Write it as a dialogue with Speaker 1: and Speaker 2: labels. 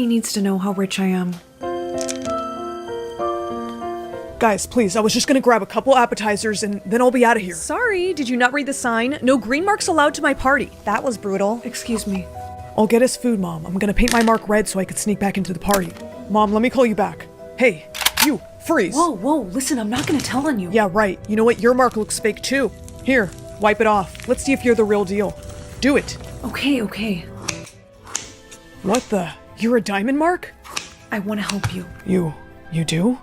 Speaker 1: He needs to know how rich I am.
Speaker 2: Guys, please, I was just gonna grab a couple appetizers and then I'll be out of here.
Speaker 1: Sorry, did you not read the sign? No green marks allowed to my party.
Speaker 3: That was brutal.
Speaker 1: Excuse me.
Speaker 2: I'll get us food, Mom. I'm gonna paint my mark red so I can sneak back into the party. Mom, let me call you back. Hey, you, freeze.
Speaker 1: Whoa, listen, I'm not gonna tell on you.
Speaker 2: Yeah, right. You know what? Your mark looks fake too. Here, wipe it off. Let's see if you're the real deal. Do it.
Speaker 1: Okay.
Speaker 2: What the? You're a diamond mark?
Speaker 1: I wanna help you.
Speaker 2: You do?